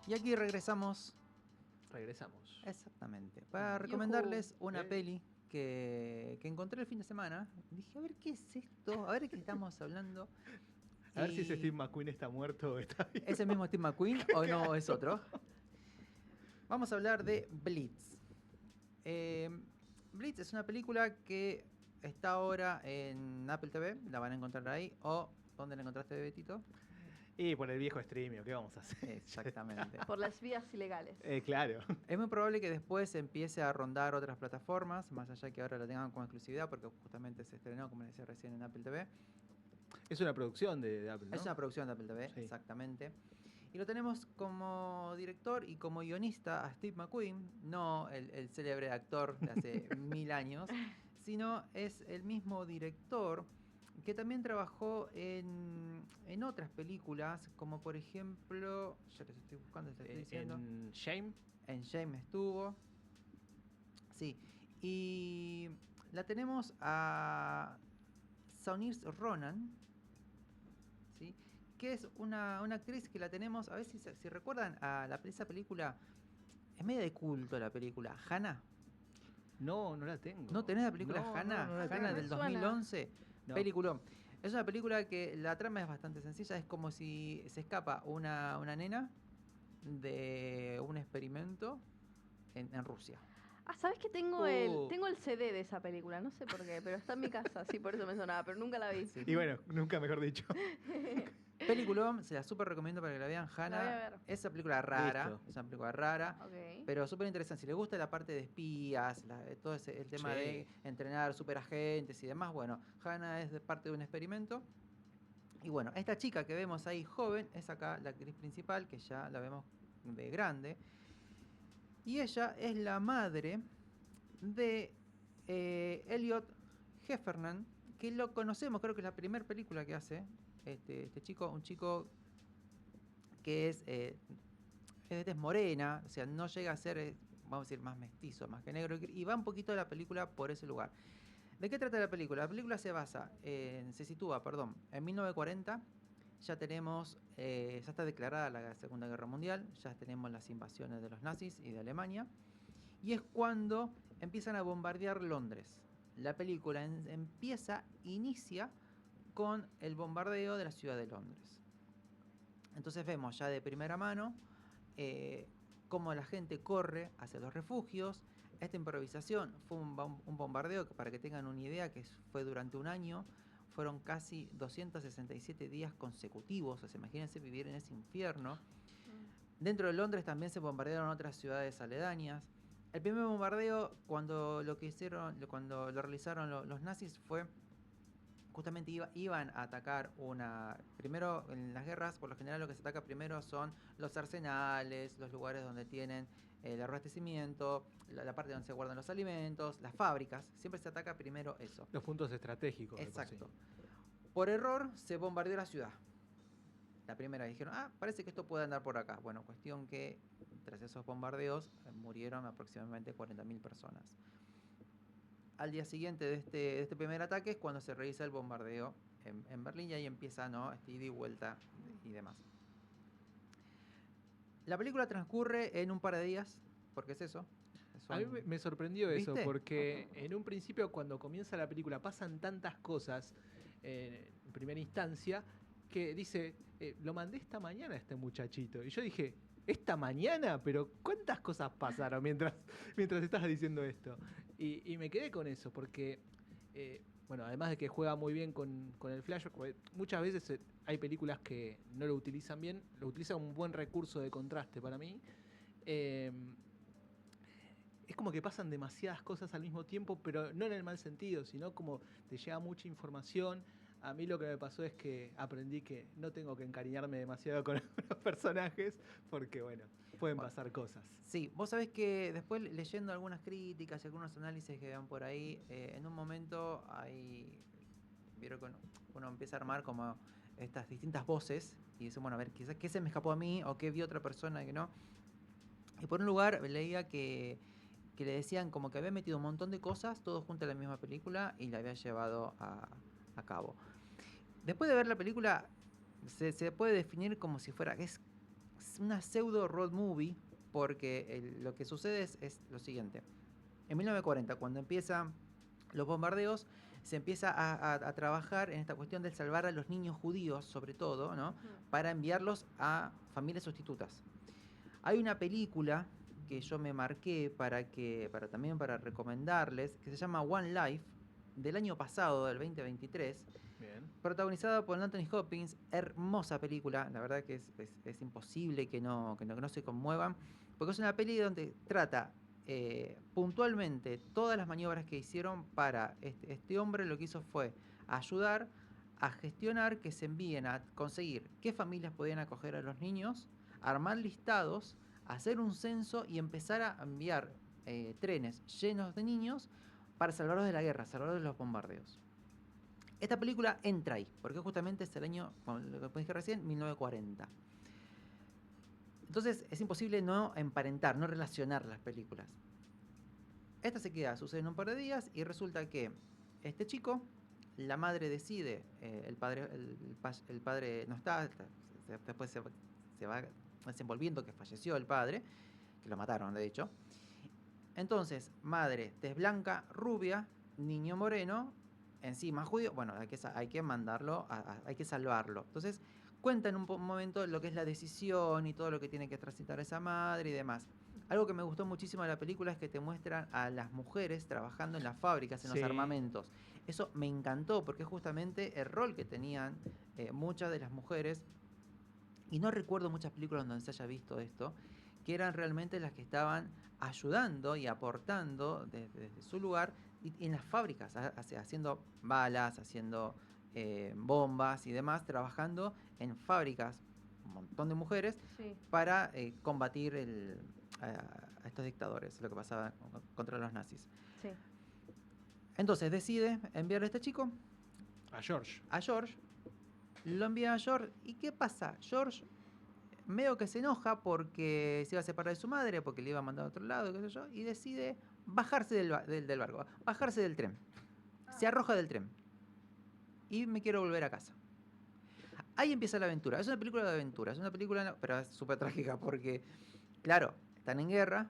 Y aquí regresamos Regresamos. exactamente para recomendarles una peli que encontré el fin de semana. Dije, a ver qué es esto, a ver qué estamos hablando. A ver si ese Steve McQueen está muerto o está vivo. ¿Es el mismo Steve McQueen o no es otro? Vamos a hablar de Blitz. Blitz es una película que está ahora en Apple TV, la van a encontrar ahí. ¿O dónde la encontraste, Betito? Y por el viejo streaming, ¿qué vamos a hacer? Exactamente. Por las vías ilegales. Claro. Es muy probable que después empiece a rondar otras plataformas, más allá que ahora la tengan como exclusividad, porque justamente se estrenó, como les decía recién, en Apple TV. Es una producción de Apple, ¿no? Es una producción de Apple TV, Sí. exactamente. Y lo tenemos como director y como guionista a Steve McQueen, no el célebre actor de hace 1000 años, sino es el mismo director que también trabajó en otras películas, como por ejemplo, ya les estoy buscando, les estoy diciendo. En Shame. En Shame estuvo. Sí. Y la tenemos a Saoirse Ronan, ¿sí? Que es una actriz que la tenemos, a ver si recuerdan a esa película, es media de culto la película, Hannah. No la tengo. ¿No tenés la película Hannah? No la Hannah tengo. del 2011. No. Película. Es una película que la trama es bastante sencilla, es como si se escapa una nena de un experimento en Rusia. Ah, ¿sabes que tengo el CD de esa película? No sé por qué, pero está en mi casa, sí, por eso me sonaba, pero nunca la vi. Sí. Y bueno, nunca mejor dicho. Peliculón, se la súper recomiendo para que la vean, Hannah. La voy a ver. Es una película rara, Listo. es una película rara, Ok. pero súper interesante. Si les gusta la parte de espías, todo el tema Sí. de entrenar superagentes y demás, bueno, Hannah es parte de un experimento. Y bueno, esta chica que vemos ahí joven es acá la actriz principal, que ya la vemos de grande. Y ella es la madre de Elliot Heffernan, que lo conocemos, creo que es la primera película que hace este chico, un chico que es de tez morena, o sea, no llega a ser, vamos a decir, más mestizo, más que negro, y va un poquito la película por ese lugar. ¿De qué trata la película? La película se sitúa, en 1940. Ya tenemos, ya está declarada la Segunda Guerra Mundial, ya tenemos las invasiones de los nazis y de Alemania, y es cuando empiezan a bombardear Londres. La película inicia con el bombardeo de la ciudad de Londres. Entonces vemos ya de primera mano cómo la gente corre hacia los refugios. Esta improvisación fue un bombardeo que, para que tengan una idea, que fue durante un año. Fueron casi 267 días consecutivos. O sea, imagínense vivir en ese infierno. Dentro de Londres también se bombardearon otras ciudades aledañas. El primer bombardeo, cuando lo realizaron los nazis, fue justamente iban a atacar primero en las guerras, por lo general lo que se ataca primero son los arsenales, los lugares donde tienen el abastecimiento, la parte donde se guardan los alimentos, las fábricas. Siempre se ataca primero eso. Los puntos estratégicos. Exacto. Por error se bombardeó la ciudad. La primera dijeron, parece que esto puede andar por acá. Bueno, cuestión que tras esos bombardeos murieron aproximadamente 40.000 personas. Al día siguiente de este primer ataque es cuando se realiza el bombardeo en Berlín, y ahí empieza, ¿no?, este ida y vuelta y demás. La película transcurre en un par de días, porque es eso. A mí me sorprendió eso, ¿Viste? porque en un principio, cuando comienza la película, pasan tantas cosas en primera instancia, que dice, lo mandé esta mañana a este muchachito. Y yo dije, ¿esta mañana? Pero ¿cuántas cosas pasaron mientras estabas diciendo esto? Y me quedé con eso, porque, bueno, además de que juega muy bien con el flash, muchas veces hay películas que no lo utilizan bien, lo utilizan un buen recurso de contraste para mí. Es como que pasan demasiadas cosas al mismo tiempo, pero no en el mal sentido, sino como te llega mucha información. A mí lo que me pasó es que aprendí que no tengo que encariñarme demasiado con los personajes, porque bueno, pueden pasar cosas. Sí, vos sabés que después, leyendo algunas críticas y algunos análisis que vean por ahí, en un momento vieron que uno empieza a armar como estas distintas voces y dice, bueno, a ver, quizás qué se me escapó a mí o qué vio otra persona que no. Y por un lugar leía que le decían como que había metido un montón de cosas, todo junto a la misma película, y la había llevado a cabo. Después de ver la película, se puede definir como si fuera, es una pseudo road movie, porque lo que sucede es lo siguiente. En 1940, cuando empiezan los bombardeos, se empieza a trabajar en esta cuestión de salvar a los niños judíos, sobre todo, ¿no? Para enviarlos a familias sustitutas. Hay una película que yo me marqué también para recomendarles, que se llama One Life, del año pasado, del 2023, Bien. protagonizada por Anthony Hopkins. Hermosa película, la verdad que es imposible que no se conmuevan, porque es una peli donde trata puntualmente todas las maniobras que hicieron para este hombre. Lo que hizo fue ayudar a gestionar que se envíen a conseguir qué familias podían acoger a los niños, armar listados, hacer un censo y empezar a enviar trenes llenos de niños para salvarlos de la guerra, salvarlos de los bombardeos. Esta película entra ahí, porque justamente es el año, como lo que dije recién, 1940. Entonces es imposible no emparentar, no relacionar las películas. Esta sucede en un par de días y resulta que este chico, la madre decide, el padre no está, después se va desenvolviendo que falleció el padre, que lo mataron de hecho. Entonces, madre tez blanca, rubia, niño moreno, encima judío, bueno, hay que mandarlo, hay que salvarlo. Entonces, cuenta en un momento lo que es la decisión y todo lo que tiene que transitar esa madre y demás. Algo que me gustó muchísimo de la película es que te muestran a las mujeres trabajando en las fábricas, en los armamentos. Eso me encantó porque es justamente el rol que tenían muchas de las mujeres, y no recuerdo muchas películas donde se haya visto esto, que eran realmente las que estaban ayudando y aportando desde su lugar en las fábricas, haciendo balas, haciendo bombas y demás, trabajando en fábricas, un montón de mujeres, para combatir a estos dictadores, lo que pasaba contra los nazis. Sí. Entonces decide enviarle a este chico, a George. Lo envía a George. ¿Y qué pasa? George medio que se enoja porque se iba a separar de su madre, porque le iba a mandar a otro lado, qué sé yo, y decide bajarse del barco, bajarse del tren. Se arroja del tren. Y me quiero volver a casa. Ahí empieza la aventura. Es una película de aventura, es una película, pero es súper trágica porque, claro, están en guerra.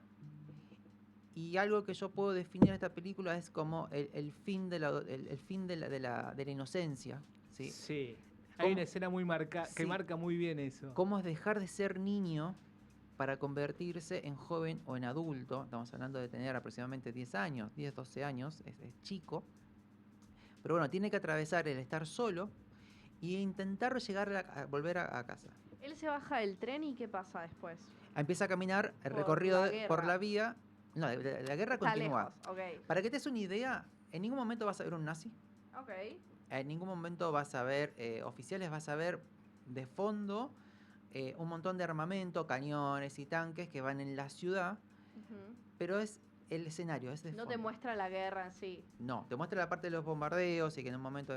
Y algo que yo puedo definir en esta película es como el fin de la inocencia. Sí. Sí. Hay una escena muy marcada que marca muy bien eso. Cómo es dejar de ser niño para convertirse en joven o en adulto. Estamos hablando de tener aproximadamente 10 años, 10, 12 años, es chico. Pero bueno, tiene que atravesar el estar solo e intentar volver a casa. Él se baja del tren y ¿qué pasa después? Empieza a caminar el recorrido por la vía. No, la guerra continúa. Okay. Para que te des una idea, en ningún momento vas a ver un nazi. Okay. En ningún momento vas a ver oficiales, vas a ver de fondo un montón de armamento, cañones y tanques que van en la ciudad, pero es el escenario, es de fondo. No te muestra la guerra en sí. No, te muestra la parte de los bombardeos y que en un momento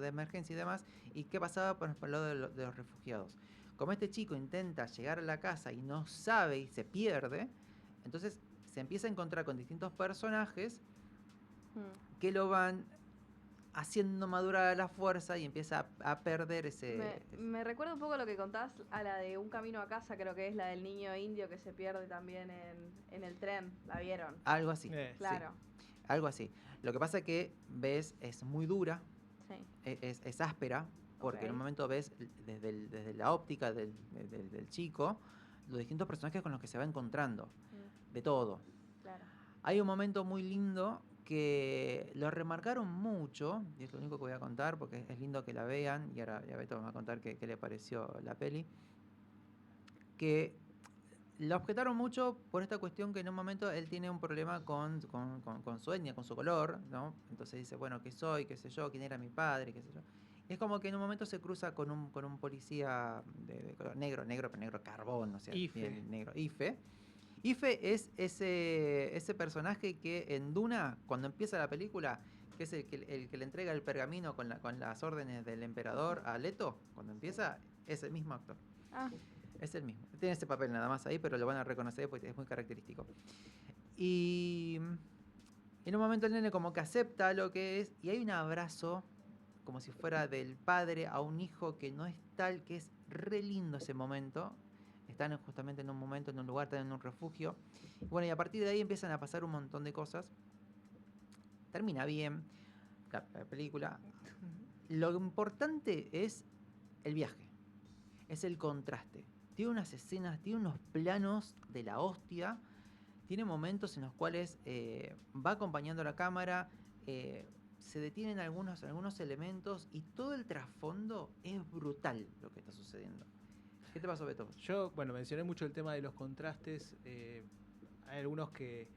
de emergencia y demás, y qué pasaba por el lado de los refugiados. Como este chico intenta llegar a la casa y no sabe y se pierde, entonces se empieza a encontrar con distintos personajes que lo van haciendo madurar a la fuerza y empieza a perder ese... Me recuerda un poco lo que contás a la de Un camino a casa, creo que es la del niño indio que se pierde también en el tren, ¿la vieron? Algo así. Claro. Sí, algo así. Lo que pasa es que ves, es muy dura, es áspera, porque en un momento ves desde la óptica del chico los distintos personajes con los que se va encontrando, de todo. Claro. Hay un momento muy lindo que lo remarcaron mucho, y es lo único que voy a contar porque es lindo que la vean, y ahora ya Beto me va a contar qué le pareció la peli, que la objetaron mucho por esta cuestión que en un momento él tiene un problema con su etnia, con su color, ¿no? Entonces dice, bueno, ¿qué soy? ¿Qué sé yo? ¿Quién era mi padre? ¿Qué sé yo? Y es como que en un momento se cruza con un policía de color negro carbón, o sea, Ife. Negro, Ife. Ife es ese personaje que en Duna, cuando empieza la película, que es el que le entrega el pergamino con las órdenes del emperador a Leto, cuando empieza, es el mismo actor. Es el mismo. Tiene ese papel nada más ahí, pero lo van a reconocer porque es muy característico. Y en un momento el nene como que acepta lo que es, y hay un abrazo como si fuera del padre a un hijo que no es tal, que es re lindo ese momento. están justamente en un momento, en un lugar, están en un refugio. Bueno, y a partir de ahí empiezan a pasar un montón de cosas. Termina bien la película. Lo importante es el viaje, es el contraste. Tiene unas escenas, tiene unos planos de la hostia, tiene momentos en los cuales va acompañando la cámara, se detienen algunos elementos y todo el trasfondo es brutal lo que está sucediendo. ¿Qué te pasó, Beto? Yo, bueno, mencioné mucho el tema de los contrastes. Hay algunos que...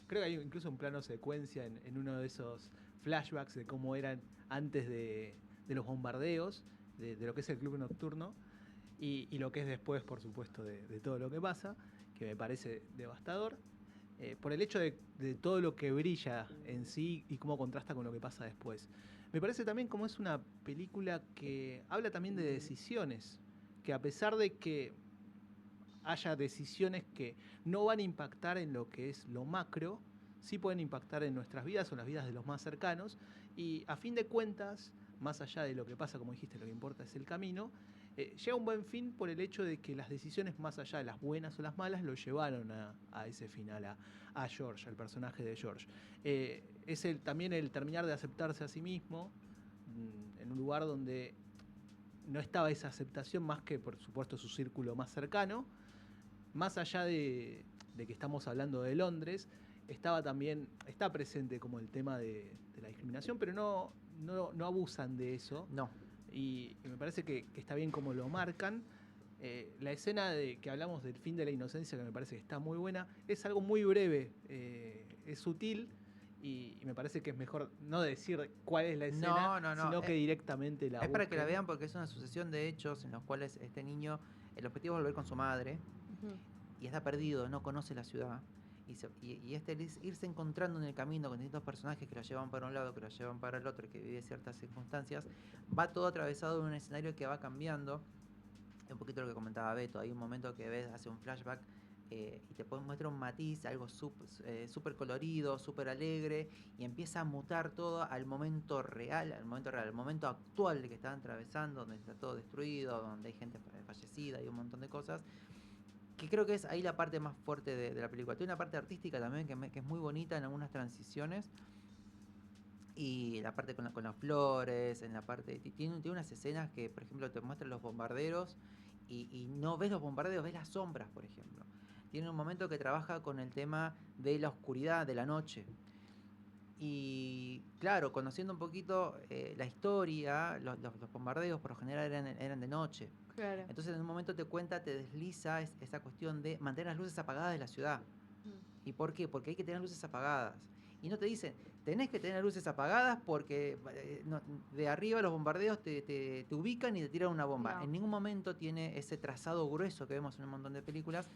Creo que hay incluso un plano secuencia en uno de esos flashbacks de cómo eran antes de los bombardeos, de lo que es el club nocturno, y lo que es después, por supuesto, de todo lo que pasa, que me parece devastador, por el hecho de todo lo que brilla en sí y cómo contrasta con lo que pasa después. Me parece también como es una película que habla también de decisiones, que a pesar de que haya decisiones que no van a impactar en lo que es lo macro, sí pueden impactar en nuestras vidas o en las vidas de los más cercanos, y a fin de cuentas, más allá de lo que pasa, como dijiste, lo que importa es el camino, llega a un buen fin por el hecho de que las decisiones, más allá de las buenas o las malas, lo llevaron a ese final, a George, al personaje de George. Es también el terminar de aceptarse a sí mismo, en un lugar donde no estaba esa aceptación más que, por supuesto, su círculo más cercano. Más allá de que estamos hablando de Londres, está presente como el tema de la discriminación, pero no abusan de eso. No. Y me parece que está bien como lo marcan. La escena de que hablamos del fin de la inocencia, que me parece que está muy buena, es algo muy breve, es sutil, y me parece que es mejor no decir cuál es la escena, sino que directamente la Es para que busquen. la vean porque es una sucesión de hechos en los cuales este niño, el objetivo es volver con su madre, y está perdido, no conoce la ciudad. Y este irse encontrando en el camino con distintos personajes que lo llevan para un lado, que lo llevan para el otro, que vive ciertas circunstancias, va todo atravesado en un escenario que va cambiando. Un poquito lo que comentaba Beto, hay un momento que ves, hace un flashback y te muestra un matiz, algo súper colorido, súper alegre, y empieza a mutar todo al momento real, al momento actual de que están atravesando, donde está todo destruido, donde hay gente fallecida y un montón de cosas, que creo que es ahí la parte más fuerte de la película. Tiene una parte artística también que es muy bonita en algunas transiciones, y la parte con las flores, en la parte tiene unas escenas que, por ejemplo, te muestran los bombarderos y no ves los bombardeos, ves las sombras, por ejemplo. Tiene un momento que trabaja con el tema de la oscuridad, de la noche. Y claro, conociendo un poquito la historia, los bombardeos por lo general eran de noche. Claro. Entonces en un momento te desliza esa cuestión de mantener las luces apagadas de la ciudad. ¿Y por qué? Porque hay que tener luces apagadas. Y no te dicen, tenés que tener luces apagadas porque de arriba los bombardeos te ubican y te tiran una bomba. No. En ningún momento tiene ese trazado grueso que vemos en un montón de películas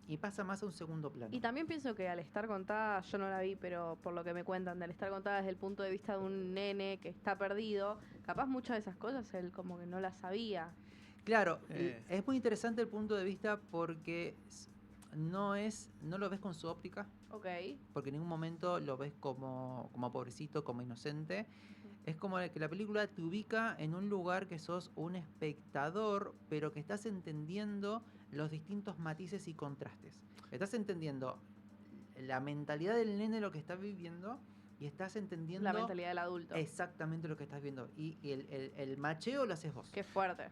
y pasa más a un segundo plano. Y también pienso que al estar contada, yo no la vi, pero por lo que me cuentan, al estar contada desde el punto de vista de un nene que está perdido, capaz muchas de esas cosas él como que no las sabía. Claro, es muy interesante el punto de vista porque no lo ves con su óptica. Ok. Porque en ningún momento lo ves como pobrecito, como inocente. Es como que la película te ubica en un lugar que sos un espectador, pero que estás entendiendo los distintos matices y contrastes. Estás entendiendo la mentalidad del nene, lo que está viviendo, y estás entendiendo La mentalidad del adulto. exactamente lo que estás viendo. Y el macheo lo haces vos. Qué fuerte.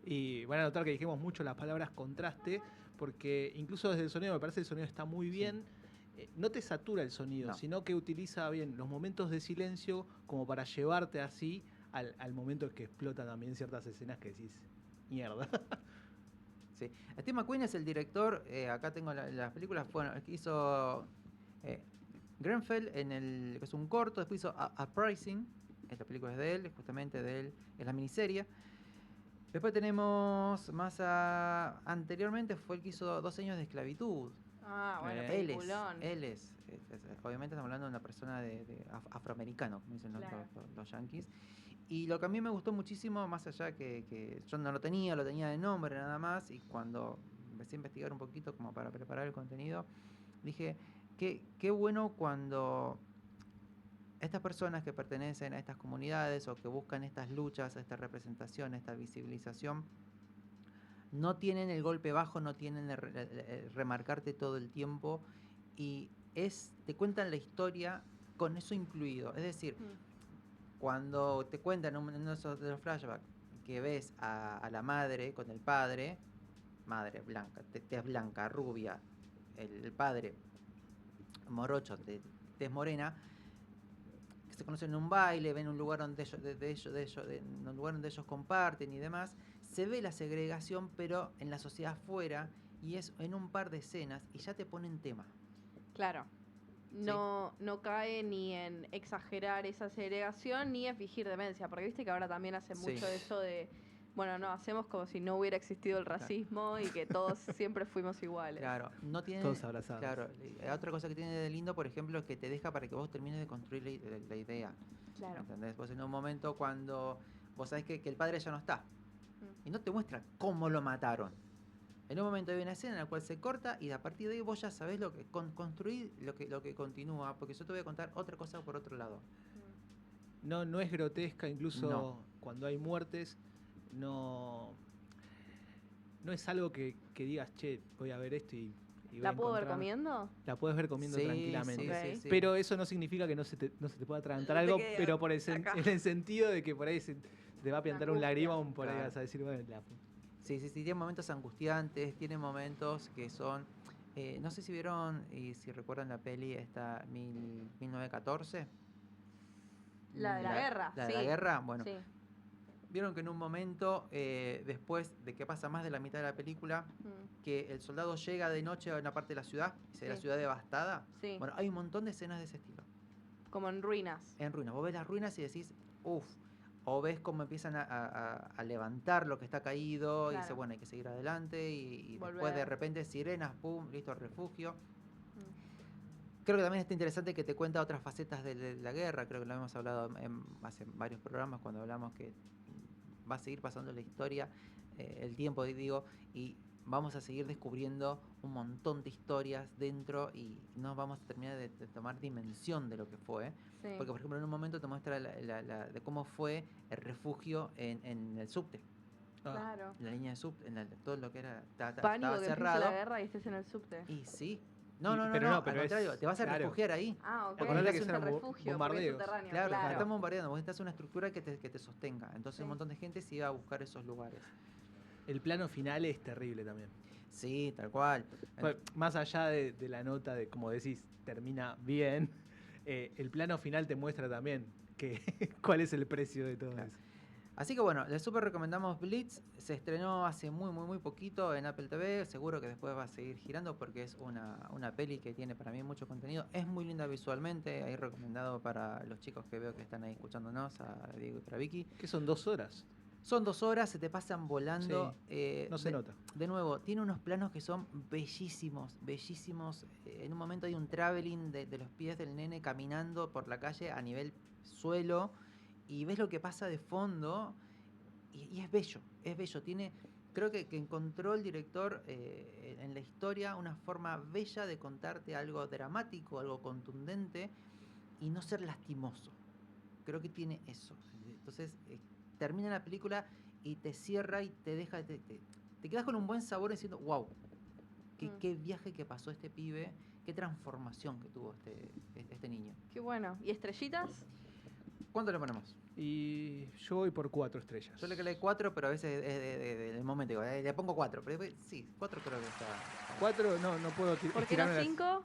Y van a notar que dijimos mucho las palabras contraste, porque incluso desde el sonido me parece que el sonido está muy bien. No te satura el sonido, sino que utiliza bien los momentos de silencio como para llevarte así al momento en que explota también ciertas escenas que decís, mierda. Sí. Steve McQueen es el director, acá tengo las películas, bueno, el que hizo Grenfell, que es un corto, después hizo Uprising, esta película es de él, justamente de él, es la miniserie. Después tenemos anteriormente fue el que hizo 2 años de esclavitud. Ah, bueno, Él peliculón. es, obviamente estamos hablando de una persona de afroamericano, como dicen Claro. los yankees. Y lo que a mí me gustó muchísimo, más allá que yo no lo tenía de nombre nada más, y cuando empecé a investigar un poquito como para preparar el contenido, dije, qué bueno cuando estas personas que pertenecen a estas comunidades o que buscan estas luchas, esta representación, esta visibilización, No tienen el golpe bajo, no tienen el remarcarte todo el tiempo y te cuentan la historia con eso incluido. Es decir, cuando te cuentan en uno de los flashbacks que ves a la madre con el padre, madre blanca, tez blanca, rubia, el padre morocho, tez morena, que se conocen en un baile, ven un lugar donde un lugar donde ellos comparten y demás, se ve la segregación, pero en la sociedad afuera, y es en un par de escenas, y ya te ponen tema. Claro. No cae ni en exagerar esa segregación ni en fingir demencia, porque viste que ahora también hace mucho eso de, bueno, no, hacemos como si no hubiera existido el racismo y que todos siempre fuimos iguales. Claro, no tiene... Todos abrazados. Claro, otra cosa que tiene de lindo, por ejemplo, es que te deja para que vos termines de construir la idea. Claro. ¿Entendés? Vos en un momento cuando vos sabés que el padre ya no está, y no te muestra cómo lo mataron. En un momento hay una escena en la cual se corta y a partir de ahí vos ya sabés lo que construir lo que continúa, porque yo te voy a contar otra cosa por otro lado. No es grotesca, incluso No. cuando hay muertes, no es algo que digas, che, voy a ver esto y voy ¿La a puedo ver encontrar... comiendo? La puedes ver comiendo Sí, tranquilamente. sí. Pero eso no significa que no se te pueda atragantar No te algo, quede pero por acá. en el sentido de que por ahí se te va a piantar un angustia. lagrimón, por ahí Claro. vas a decir, bueno, Sí, tiene momentos angustiantes, tiene momentos que son... no sé si vieron y si recuerdan la peli esta 1914. La de la guerra, La de sí. la guerra, bueno. Sí. Vieron que en un momento, después de que pasa más de la mitad de la película, que el soldado llega de noche a una parte de la ciudad, y se ve la ciudad devastada. Sí. Bueno, hay un montón de escenas de ese estilo. Como en ruinas. En ruinas. Vos ves las ruinas y decís, uff. O ves cómo empiezan a levantar lo que está caído, y dices, bueno, hay que seguir adelante, y después de repente sirenas, pum, listo, refugio. Creo que también está interesante que te cuenta otras facetas de la guerra, creo que lo hemos hablado hace varios programas cuando hablamos que va a seguir pasando la historia, el tiempo, digo, y vamos a seguir descubriendo un montón de historias dentro y no vamos a terminar de tomar dimensión de lo que fue. Sí. Porque, por ejemplo, en un momento te muestra de cómo fue el refugio en el subte. Claro. En la línea de subte, todo lo que era Pánico estaba que cerrado. empiece la guerra y estés en el subte. Y sí. No, pero al contrario, te vas a refugiar ahí. Ah, ok. Acordate que es eran refugio, bombardeos. Claro, están bombardeando, vos necesitas una estructura que te sostenga. Entonces un montón de gente se iba a buscar esos lugares. El plano final es terrible también. Sí, tal cual. Más allá de la nota de, como decís, termina bien, el plano final te muestra también cuál es el precio de todo eso. Así que bueno, les súper recomendamos Blitz. Se estrenó hace muy poquito en Apple TV. Seguro que después va a seguir girando porque es una peli que tiene para mí mucho contenido. Es muy linda visualmente. Ahí recomendado para los chicos que veo que están ahí escuchándonos, a Diego y para Vicky. Que son 2 horas. Son 2 horas, se te pasan volando. Sí, no se nota. De nuevo, tiene unos planos que son bellísimos. En un momento hay un traveling de los pies del nene caminando por la calle a nivel suelo. Y ves lo que pasa de fondo y es bello. Creo que encontró el director en la historia una forma bella de contarte algo dramático, algo contundente y no ser lastimoso. Creo que tiene eso. Entonces termina la película y te cierra y te deja, te quedas con un buen sabor diciendo, wow, qué viaje que pasó este pibe, qué transformación que tuvo este niño. Qué bueno. ¿Y estrellitas? ¿Cuánto le ponemos? Y yo voy por 4 estrellas. Yo le calé 4, pero a veces es del momento. Digo, le pongo 4. Pero sí, 4 creo que está. 4 no puedo ¿Por qué no 5?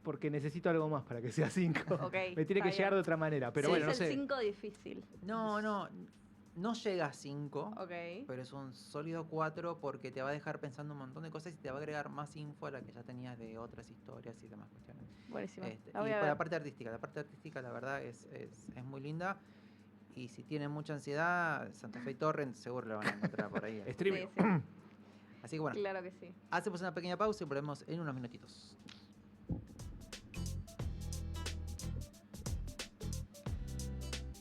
Porque necesito algo más para que sea 5. Okay, me tiene que llegar de otra manera. Pero sí, bueno, no es sé. el 5 difícil. No llega a 5. Okay. Pero es un sólido 4 porque te va a dejar pensando un montón de cosas y te va a agregar más info a la que ya tenías de otras historias y demás cuestiones. Buenísimo. Y por la parte artística, la verdad es muy linda. Y si tienen mucha ansiedad, Santa Fe Torrent seguro lo van a encontrar por ahí. Streaming. Sí. Así que bueno. Claro que sí. Hacemos una pequeña pausa y volvemos en unos minutitos.